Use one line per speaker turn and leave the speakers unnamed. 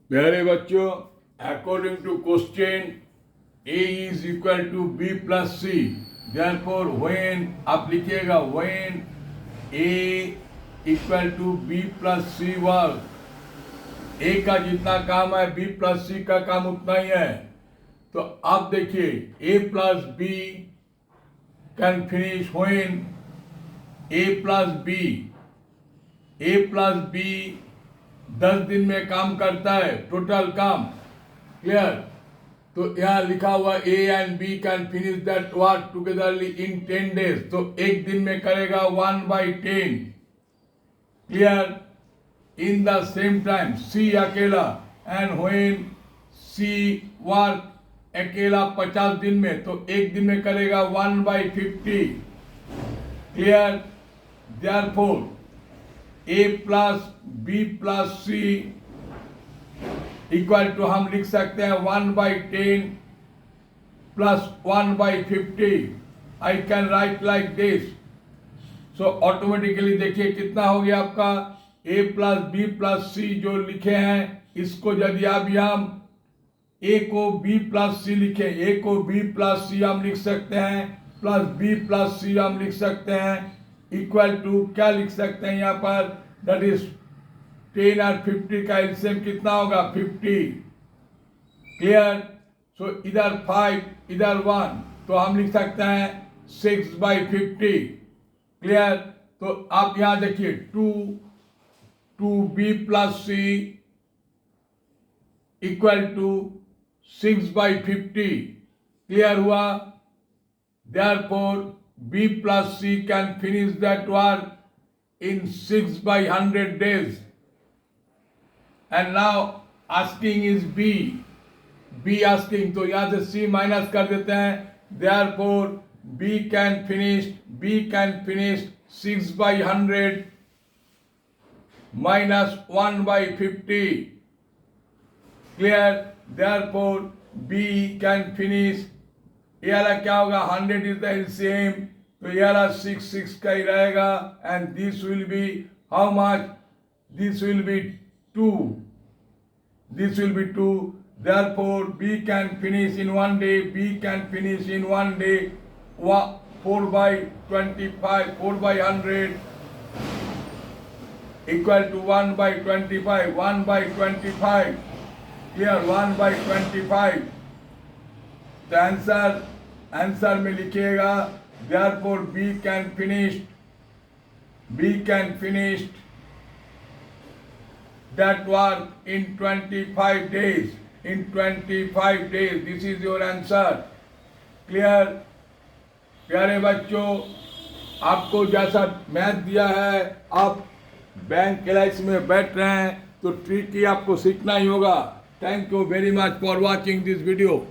प्यारे बच्चों, according to question a is equal to b plus c, therefore when आप लिखिएगा when a equal to b plus c was, a का जितना काम है b plus c का काम उतना ही है। तो आप देखिए a plus b can finish when a plus b 10 दिन में काम करता है, टोटल काम। क्लियर? तो यहाँ लिखा हुआ A and B can finish that work togetherly in 10 days. तो एक दिन में करेगा 1/10। Clear? In the same time C अकेला, एंड व्हेन C वर्क अकेला 50 दिन में, तो एक दिन में करेगा 1/50। Clear? Therefore A plus B plus C equal to हम लिख सकते हैं 1/10 plus 1/50। I can write like this. So automatically देखिए कितना हो गया आपका A plus B plus C जो लिखे हैं, इसको यदि आप हम A को B प्लस C लिखे, A को B प्लस C हम लिख सकते हैं, प्लस B प्लस C हम लिख सकते हैं, इक्वल टू क्या लिख सकते हैं यहाँ पर, दैट इज 10 और 50 का एलसीएम कितना होगा, 50। क्लियर? सो इधर 5 इधर 1, तो हम लिख सकते हैं 6/50। क्लियर? तो आप यहां देखिए 2b plus c equal to 6/50। Clear हुआ? Therefore B plus C can finish that work in 6/100 days. And now asking is B asking, तो यहाँ से C माइनस कर देते हैं। Therefore B can finish 6/100 minus 1/50. Clear? Therefore B can finish, ये वाला क्या होगा, 100 इज द एलसीएम, तो ये वाला 6 का ही रहेगा, and this will be how much, this will be 2, therefore B can finish in 1 day, B can finish in 1 day 4/25, 4/100 equal to 1/25, 1/25, clear, 1/25। तो आंसर में लिखिएगा therefore B can finish that work in 25 days. This is your answer. Clear? प्यारे बच्चों, आपको जैसा math दिया है, आप बैंक एलआईसी में बैठ रहे हैं, तो ट्रिक ही आपको सीखना ही होगा। Thank you very much for watching this video.